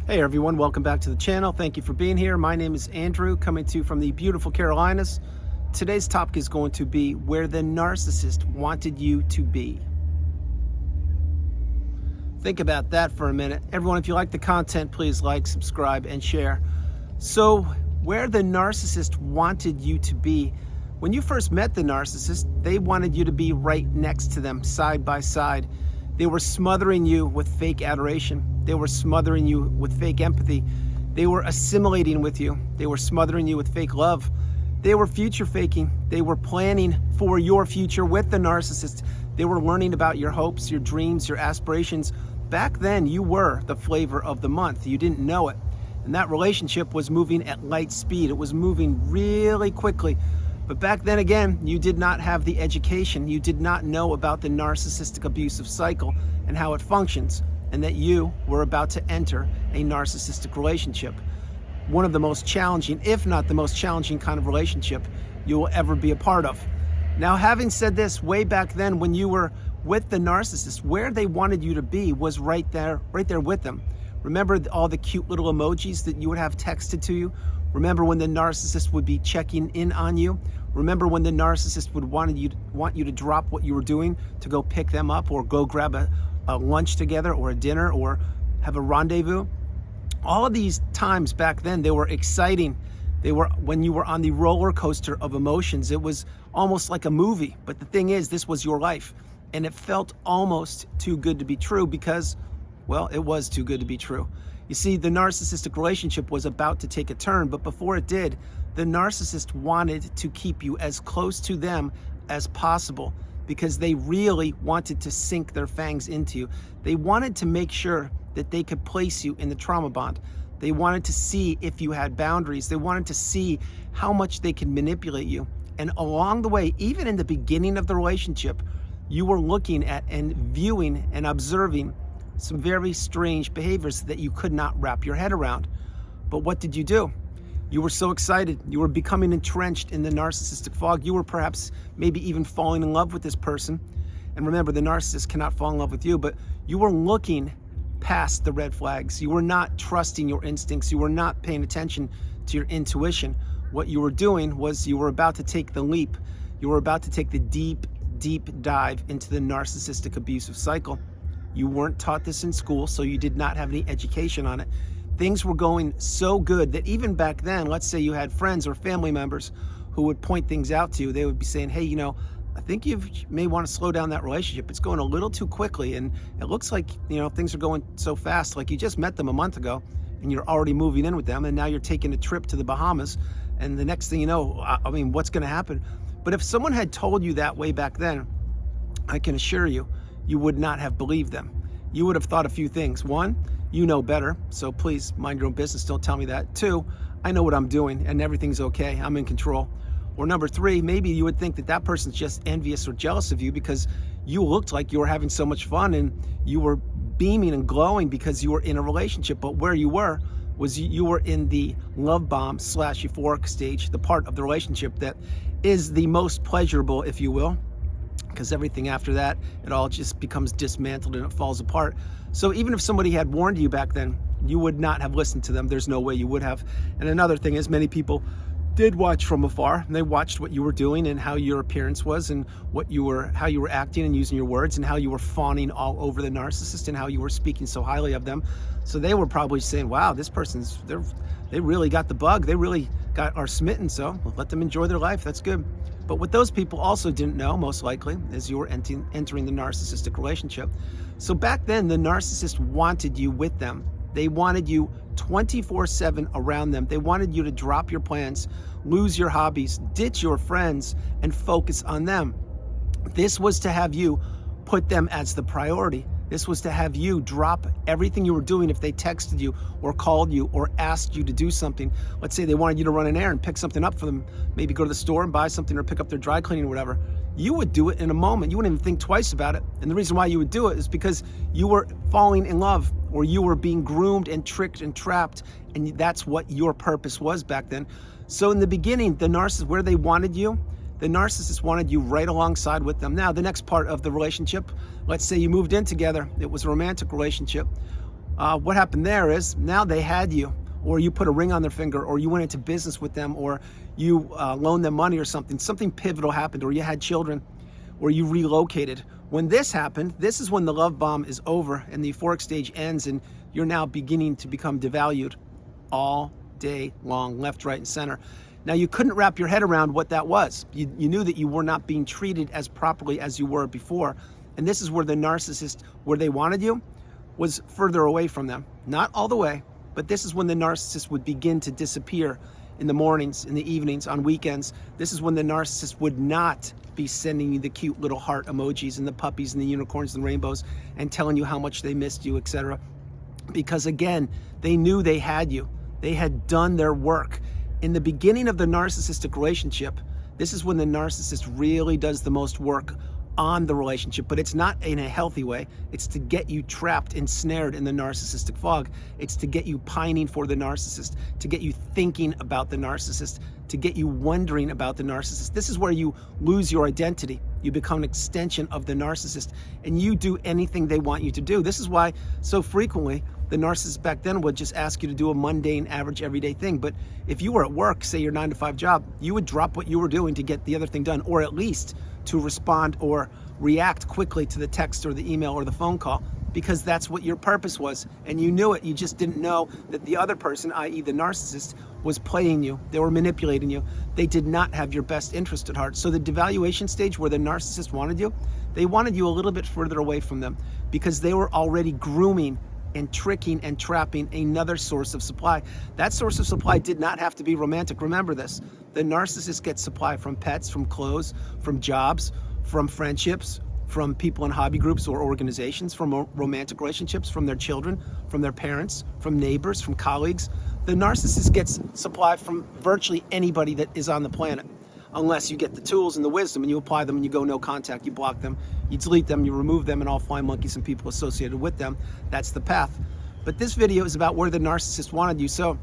Hey everyone, welcome back to the channel. Thank you for being here. My name is Andrew, coming to you from the beautiful Carolinas. Today's topic is going to be where the narcissist wanted you to be. Think about that for a minute. Everyone, if you like the content, please like, subscribe, and share. So, where the narcissist wanted you to be. When you first met the narcissist, they wanted you to be right next to them, side by side. They were smothering you with fake adoration. They were smothering you with fake empathy. They were assimilating with you. They were smothering you with fake love. They were future faking. They were planning for your future with the narcissist. They were learning about your hopes, your dreams, your aspirations. Back then, you were the flavor of the month. You didn't know it. And that relationship was moving at light speed. It was moving really quickly. But back then again, you did not have the education. You did not know about the narcissistic abusive cycle and how it functions, and that you were about to enter a narcissistic relationship. One of the most challenging, if not the most challenging kind of relationship you will ever be a part of. Now, having said this, way back then when you were with the narcissist, where they wanted you to be was right there with them. Remember all the cute little emojis that you would have texted to you? Remember when the narcissist would be checking in on you? Remember when the narcissist would want you to drop what you were doing to go pick them up or go grab a lunch together or a dinner or have a rendezvous? All of these times back then, they were exciting. They were when you were on the roller coaster of emotions. It was almost like a movie. But the thing is, this was your life. And it felt almost too good to be true because, well, it was too good to be true. You see, the narcissistic relationship was about to take a turn, but before it did, the narcissist wanted to keep you as close to them as possible because they really wanted to sink their fangs into you. They wanted to make sure that they could place you in the trauma bond. They wanted to see if you had boundaries. They wanted to see how much they could manipulate you. And along the way, even in the beginning of the relationship, you were looking at and viewing and observing some very strange behaviors that you could not wrap your head around. But what did you do? You were so excited. You were becoming entrenched in the narcissistic fog. You were perhaps maybe even falling in love with this person. And remember, the narcissist cannot fall in love with you, but you were looking past the red flags. You were not trusting your instincts. You were not paying attention to your intuition. What you were doing was you were about to take the leap. You were about to take the deep, deep dive into the narcissistic abusive cycle. You weren't taught this in school, so you did not have any education on it. Things were going so good that even back then, let's say you had friends or family members who would point things out to you. They would be saying, hey, I think you may want to slow down that relationship. It's going a little too quickly, and it looks like, things are going so fast. Like you just met them a month ago, and you're already moving in with them, and now you're taking a trip to the Bahamas, and the next thing you know, what's going to happen? But if someone had told you that way back then, I can assure you, you would not have believed them. You would have thought a few things. One, you know better, so please mind your own business. Don't tell me that. Two, I know what I'm doing and everything's okay. I'm in control. Or number three, maybe you would think that that person's just envious or jealous of you because you looked like you were having so much fun and you were beaming and glowing because you were in a relationship. But where you were was you were in the love bomb / euphoric stage, the part of the relationship that is the most pleasurable, if you will, because everything after that, it all just becomes dismantled and it falls apart. So even if somebody had warned you back then, you would not have listened to them. There's no way you would have. And another thing is, many people did watch from afar. And they watched what you were doing and how your appearance was and how you were acting and using your words and how you were fawning all over the narcissist and how you were speaking so highly of them. So they were probably saying, wow, this person's, they really got the bug. They really are smitten. So let them enjoy their life. That's good. But what those people also didn't know, most likely, is you were entering the narcissistic relationship. So back then, the narcissist wanted you with them. They wanted you 24/7 around them. They wanted you to drop your plans, lose your hobbies, ditch your friends, and focus on them. This was to have you put them as the priority. This was to have you drop everything you were doing if they texted you or called you or asked you to do something. Let's say they wanted you to run an errand, pick something up for them, maybe go to the store and buy something or pick up their dry cleaning or whatever. You would do it in a moment. You wouldn't even think twice about it. And the reason why you would do it is because you were falling in love or you were being groomed and tricked and trapped. And that's what your purpose was back then. So in the beginning, the narcissist, where they wanted you, the narcissist wanted you right alongside with them. Now, the next part of the relationship, let's say you moved in together. It was a romantic relationship. What happened there is now they had you, or you put a ring on their finger, or you went into business with them, or you loaned them money or something. Something pivotal happened, or you had children, or you relocated. When this happened, this is when the love bomb is over and the euphoric stage ends, and you're now beginning to become devalued all day long, left, right, and center. Now, you couldn't wrap your head around what that was. You knew that you were not being treated as properly as you were before. And this is where the narcissist, where they wanted you, was further away from them. Not all the way, but this is when the narcissist would begin to disappear in the mornings, in the evenings, on weekends. This is when the narcissist would not be sending you the cute little heart emojis and the puppies and the unicorns and rainbows and telling you how much they missed you, etc. Because again, they knew they had you. They had done their work. In the beginning of the narcissistic relationship, this is when the narcissist really does the most work on the relationship, but it's not in a healthy way. It's to get you trapped, ensnared in the narcissistic fog. It's to get you pining for the narcissist, to get you thinking about the narcissist, to get you wondering about the narcissist. This is where you lose your identity. You become an extension of the narcissist, and you do anything they want you to do. This is why so frequently the narcissist back then would just ask you to do a mundane, average, everyday thing. But if you were at work, say your 9-to-5 job, you would drop what you were doing to get the other thing done, or at least to respond or react quickly to the text or the email or the phone call, because that's what your purpose was. And you knew it. You just didn't know that the other person, i.e. the narcissist, was playing you. They were manipulating you. They did not have your best interest at heart. So the devaluation stage, where the narcissist wanted you, they wanted you a little bit further away from them, because they were already grooming and tricking and trapping another source of supply. That source of supply did not have to be romantic. Remember this. The narcissist gets supply from pets, from clothes, from jobs, from friendships, from people in hobby groups or organizations, from romantic relationships, from their children, from their parents, from neighbors, from colleagues. The narcissist gets supply from virtually anybody that is on the planet, unless you get the tools and the wisdom and you apply them and you go no contact, you block them, you delete them, you remove them and all flying monkeys and people associated with them. That's the path. But this video is about where the narcissist wanted you. So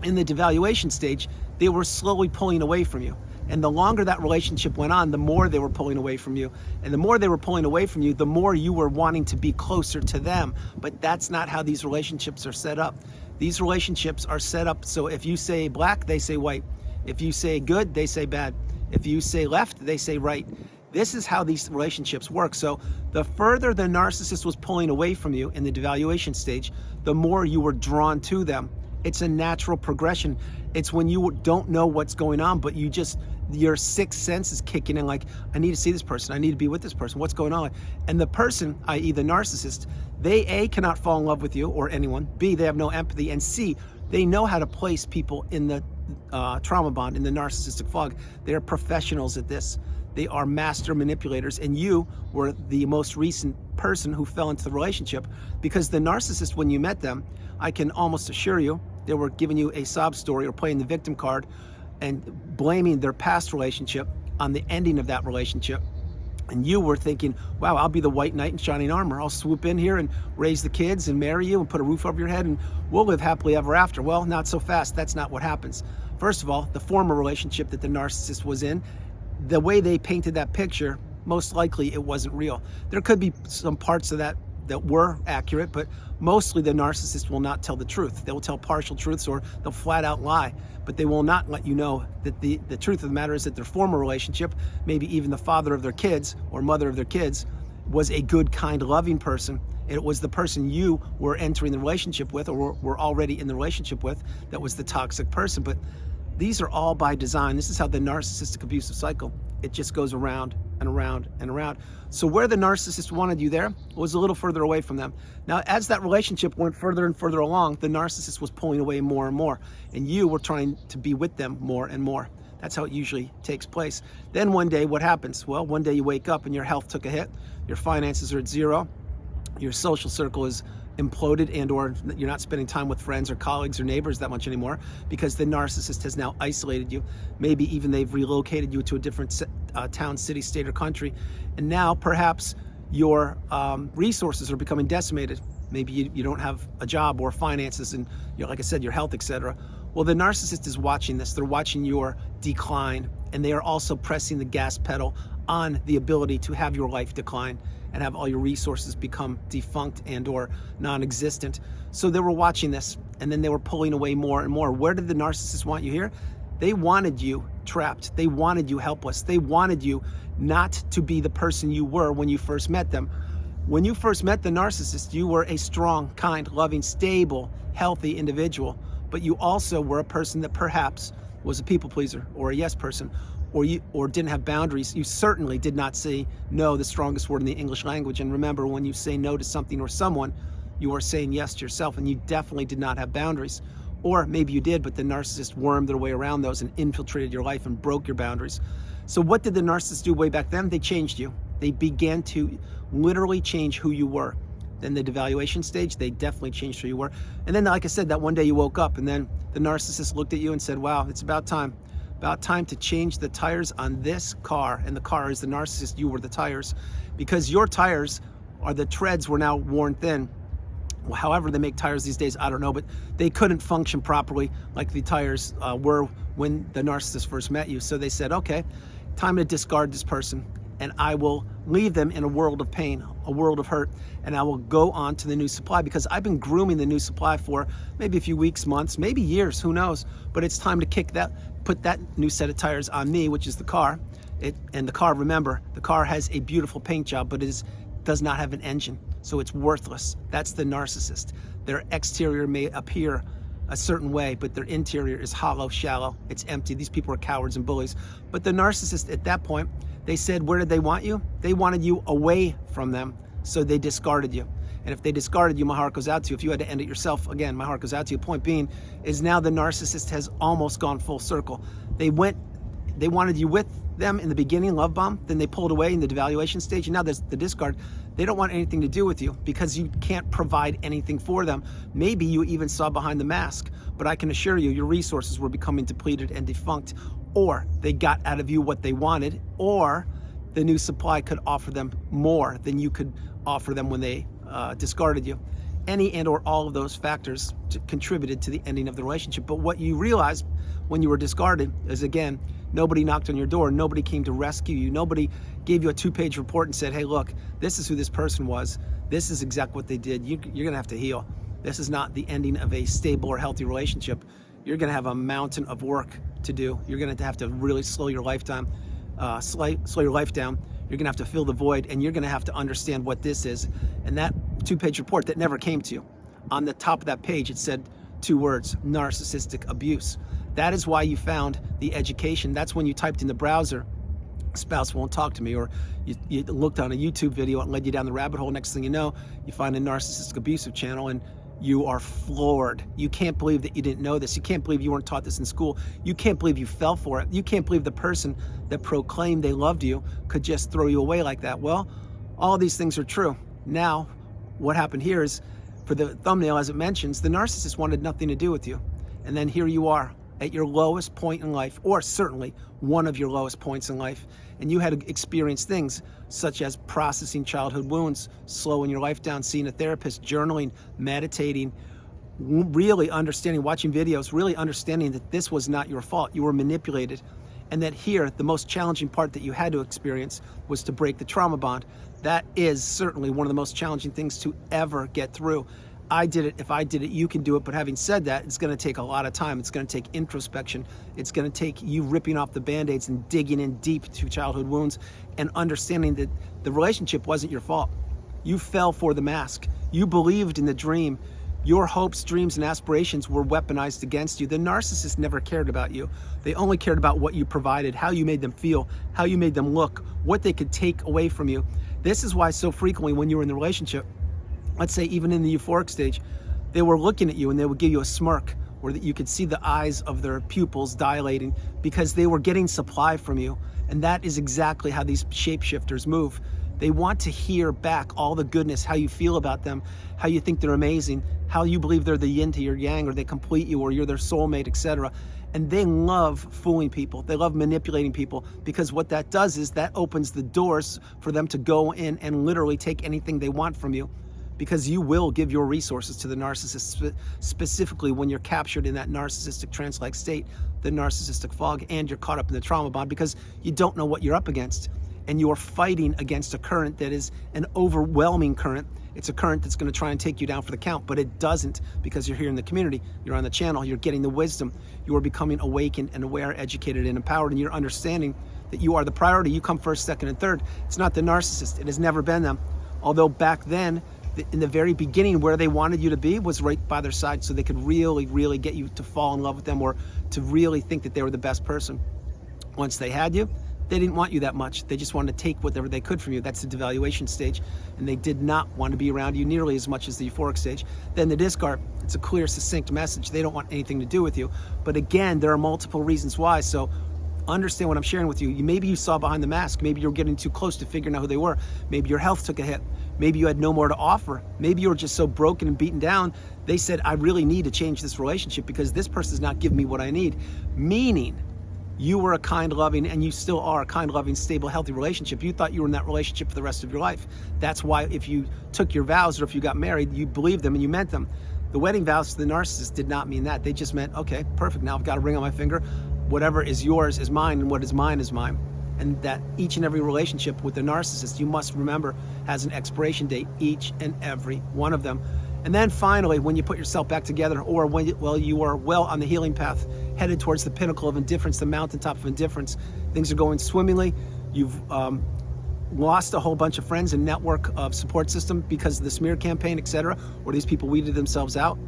in the devaluation stage, they were slowly pulling away from you. And the longer that relationship went on, the more they were pulling away from you. And the more they were pulling away from you, the more you were wanting to be closer to them. But that's not how these relationships are set up. These relationships are set up so if you say black, they say white. If you say good, they say bad. If you say left, they say right. This is how these relationships work. So the further the narcissist was pulling away from you in the devaluation stage, the more you were drawn to them. It's a natural progression. It's when you don't know what's going on, but you just, your sixth sense is kicking in, like, I need to see this person. I need to be with this person. What's going on? And the person, i.e. the narcissist, they A, cannot fall in love with you or anyone. B, they have no empathy. And C, they know how to place people in the trauma bond, in the narcissistic fog. They are professionals at this. They are master manipulators, and you were the most recent person who fell into the relationship, because the narcissist, when you met them, I can almost assure you, they were giving you a sob story or playing the victim card and blaming their past relationship on the ending of that relationship. And you were thinking, wow, I'll be the white knight in shining armor. I'll swoop in here and raise the kids and marry you and put a roof over your head and we'll live happily ever after. Well, not so fast. That's not what happens. First of all, the former relationship that the narcissist was in, the way they painted that picture, most likely it wasn't real. There could be some parts of that that were accurate, but mostly the narcissist will not tell the truth. They will tell partial truths, or they'll flat out lie, but they will not let you know that the truth of the matter is that their former relationship, maybe even the father of their kids or mother of their kids, was a good, kind, loving person. It was the person you were entering the relationship with, or were already in the relationship with, that was the toxic person. But these are all by design. This is how the narcissistic abusive cycle, it just goes around and around and around. So where the narcissist wanted you there was a little further away from them. Now, as that relationship went further and further along, the narcissist was pulling away more and more, and you were trying to be with them more and more. That's how it usually takes place. Then one day, what happens? Well, one day you wake up and your health took a hit, your finances are at zero, your social circle is imploded, and or you're not spending time with friends or colleagues or neighbors that much anymore because the narcissist has now isolated you. Maybe even they've relocated you to a different town, city, state, or country. And now perhaps your resources are becoming decimated. Maybe you don't have a job or finances and, like I said, your health, etc. Well, the narcissist is watching this. They're watching your decline, and they are also pressing the gas pedal on the ability to have your life decline. and have all your resources become defunct and or non-existent. So they were watching this, and then they were pulling away more and more. Where did the narcissist want you here? They wanted you trapped. They wanted you helpless. They wanted you not to be the person you were when you first met them. When you first met the narcissist, you were a strong, kind, loving, stable, healthy individual, but you also were a person that perhaps was a people pleaser or a yes person, or didn't have boundaries. You certainly did not say no, the strongest word in the English language. And remember, when you say no to something or someone, you are saying yes to yourself, and you definitely did not have boundaries. Or maybe you did, but the narcissist wormed their way around those and infiltrated your life and broke your boundaries. So what did the narcissist do way back then? They changed you. They began to literally change who you were. Then the devaluation stage, they definitely changed who you were. And then, like I said, that one day you woke up, and then the narcissist looked at you and said, wow, it's about time to change the tires on this car. And the car is the narcissist, you were the tires, because your tires are the treads were now worn thin. However they make tires these days, I don't know, but they couldn't function properly like the tires were when the narcissist first met you. So they said, okay, time to discard this person, and I will leave them in a world of pain, a world of hurt, and I will go on to the new supply, because I've been grooming the new supply for maybe a few weeks, months, maybe years, who knows, but it's time to put that new set of tires on me, which is the car. And the car, remember, the car has a beautiful paint job, but does not have an engine, so it's worthless. That's the narcissist. Their exterior may appear a certain way, but their interior is hollow, shallow, it's empty. These people are cowards and bullies. But the narcissist, at that point, they said, where did they want you? They wanted you away from them, so they discarded you. And if they discarded you, my heart goes out to you. If you had to end it yourself, again, my heart goes out to you. Point being is now the narcissist has almost gone full circle. They wanted you with them in the beginning, love bomb, then they pulled away in the devaluation stage, and now there's the discard. They don't want anything to do with you because you can't provide anything for them. Maybe you even saw behind the mask, but I can assure you your resources were becoming depleted and defunct, or they got out of you what they wanted, or the new supply could offer them more than you could offer them when they discarded you. Any and or all of those factors contributed to the ending of the relationship. But what you realized when you were discarded is, again, nobody knocked on your door, nobody came to rescue you, nobody gave you a 2-page report and said, hey, look, this is who this person was, this is exactly what they did, you're gonna have to heal. This is not the ending of a stable or healthy relationship. You're gonna have a mountain of work to do. You're gonna have to really slow your life down. You're gonna have to fill the void, and you're gonna have to understand what this is. And that 2-page report that never came to you, on the top of that page, it said 2 words, narcissistic abuse. That is why you found the education. That's when you typed in the browser, spouse won't talk to me, or you looked on a YouTube video and led you down the rabbit hole. Next thing you know, you find a narcissistic abusive channel, and you are floored. You can't believe that you didn't know this. You can't believe you weren't taught this in school. You can't believe you fell for it. You can't believe the person that proclaimed they loved you could just throw you away like that. Well, all these things are true. Now, what happened here is, for the thumbnail, as it mentions, the narcissist wanted nothing to do with you. And then here you are at your lowest point in life, or certainly one of your lowest points in life, and you had to experience things such as processing childhood wounds, slowing your life down, seeing a therapist, journaling, meditating, really understanding, watching videos, really understanding that this was not your fault. You were manipulated. And that here, the most challenging part that you had to experience was to break the trauma bond. That is certainly one of the most challenging things to ever get through. I did it. If I did it, you can do it. But having said that, it's going to take a lot of time. It's going to take introspection. It's going to take you ripping off the Band-Aids and digging in deep to childhood wounds and understanding that the relationship wasn't your fault. You fell for the mask. You believed in the dream. Your hopes, dreams, and aspirations were weaponized against you. The narcissist never cared about you. They only cared about what you provided, how you made them feel, how you made them look, what they could take away from you. This is why so frequently when you were in the relationship, let's say even in the euphoric stage, they were looking at you and they would give you a smirk, or that you could see the eyes of their pupils dilating because they were getting supply from you. And that is exactly how these shapeshifters move. They want to hear back all the goodness, how you feel about them, how you think they're amazing, how you believe they're the yin to your yang, or they complete you, or you're their soulmate, etc. And they love fooling people. They love manipulating people, because what that does is that opens the doors for them to go in and literally take anything they want from you, because you will give your resources to the narcissist, specifically when you're captured in that narcissistic trance-like state, the narcissistic fog, and you're caught up in the trauma bond because you don't know what you're up against. and you're fighting against a current that is an overwhelming current. It's a current that's going to try and take you down for the count, but it doesn't, because you're here in the community, you're on the channel, you're getting the wisdom, you are becoming awakened and aware, educated and empowered, and you're understanding that you are the priority. You come first, second, and third. It's not the narcissist. It has never been them. Although back then, in the very beginning, where they wanted you to be was right by their side, so they could really, really get you to fall in love with them, or to really think that they were the best person. Once they had you, they didn't want you that much. They just wanted to take whatever they could from you. That's the devaluation stage. And they did not want to be around you nearly as much as the euphoric stage. Then the discard, it's a clear, succinct message. They don't want anything to do with you. But again, there are multiple reasons why. So understand what I'm sharing with you. Maybe you saw behind the mask. Maybe you're getting too close to figuring out who they were. Maybe your health took a hit. Maybe you had no more to offer. Maybe you were just so broken and beaten down. They said, I really need to change this relationship because this person's not giving me what I need. Meaning, you were a kind, loving, and you still are a kind, loving, stable, healthy relationship. You thought you were in that relationship for the rest of your life. That's why if you took your vows or if you got married, you believed them and you meant them. The wedding vows to the narcissist did not mean that. They just meant, okay, perfect, now I've got a ring on my finger. Whatever is yours is mine, and what is mine is mine. And that each and every relationship with the narcissist, you must remember, has an expiration date, each and every one of them. And then finally, when you put yourself back together, or when you are well on the healing path, headed towards the pinnacle of indifference, the mountaintop of indifference, things are going swimmingly, you've lost a whole bunch of friends and network of support system because of the smear campaign, etc., where these people weeded themselves out.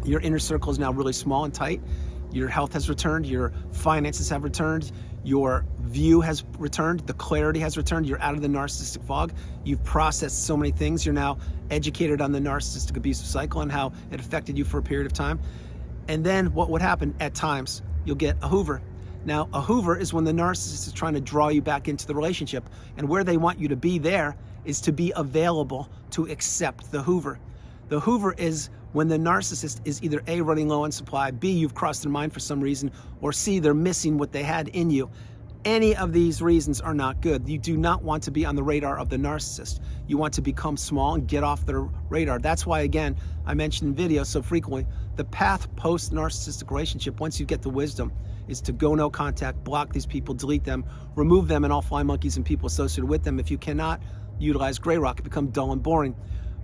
Your inner circle is now really small and tight. Your health has returned, your finances have returned, your view has returned, the clarity has returned, you're out of the narcissistic fog, you've processed so many things, you're now educated on the narcissistic abusive cycle and how it affected you for a period of time. And then what would happen at times, you'll get a hoover. Now, a hoover is when the narcissist is trying to draw you back into the relationship, and where they want you to be there is to be available to accept the hoover. The hoover is when the narcissist is either A, running low on supply, B, you've crossed their mind for some reason, or C, they're missing what they had in you. Any of these reasons are not good. You do not want to be on the radar of the narcissist. You want to become small and get off their radar. That's why, again, I mentioned in videos so frequently, the path post-narcissistic relationship, once you get the wisdom, is to go no contact, block these people, delete them, remove them and all fly monkeys and people associated with them. If you cannot, utilize gray rock, become dull and boring.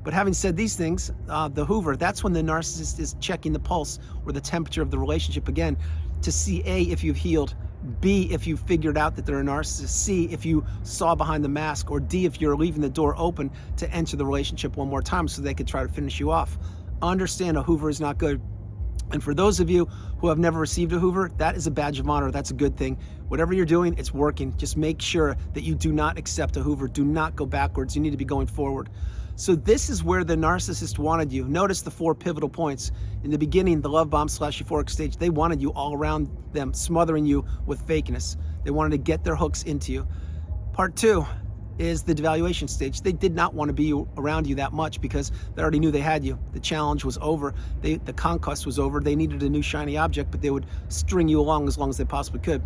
But having said these things, the hoover, that's when the narcissist is checking the pulse or the temperature of the relationship again to see A, if you've healed, B, if you figured out that they're a narcissist, C, if you saw behind the mask, or D, if you're leaving the door open to enter the relationship one more time so they could try to finish you off. Understand, a hoover is not good. And for those of you who have never received a hoover, that is a badge of honor. That's a good thing. Whatever you're doing, it's working. Just make sure that you do not accept a hoover. Do not go backwards. You need to be going forward. So this is where the narcissist wanted you. Notice the 4 pivotal points. In the beginning, the love bomb / euphoric stage, they wanted you all around them, smothering you with fakeness. They wanted to get their hooks into you. Part 2 is the devaluation stage. They did not want to be around you that much because they already knew they had you. The challenge was over. The conquest was over. They needed a new shiny object, but they would string you along as they possibly could.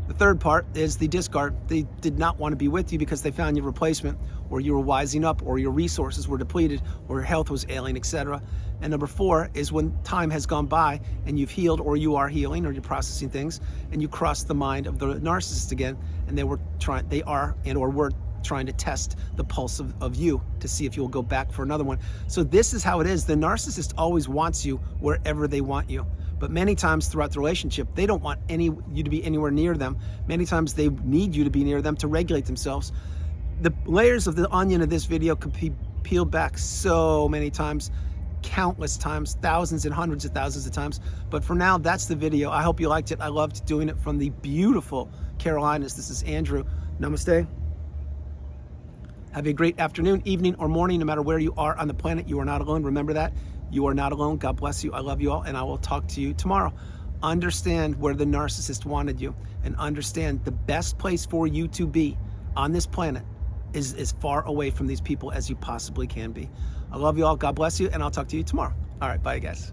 The third part is the discard. They did not want to be with you because they found your replacement, or you were wising up, or your resources were depleted, or your health was ailing, etc. And number 4 is when time has gone by and you've healed, or you are healing, or you're processing things, and you cross the mind of the narcissist again, and they were trying to test the pulse of you to see if you'll go back for another one. So this is how it is. The narcissist always wants you wherever they want you. But many times throughout the relationship, they don't want you to be anywhere near them. Many times they need you to be near them to regulate themselves. The layers of the onion of this video could be peeled back so many times, countless times, thousands and hundreds of thousands of times. But for now, that's the video. I hope you liked it. I loved doing it from the beautiful Carolinas. This is Andrew. Namaste. Have a great afternoon, evening, or morning, no matter where you are on the planet. You are not alone. Remember that. You are not alone. God bless you. I love you all, and I will talk to you tomorrow. Understand where the narcissist wanted you, and understand the best place for you to be on this planet is as far away from these people as you possibly can be. I love you all. God bless you, and I'll talk to you tomorrow. All right, bye, guys.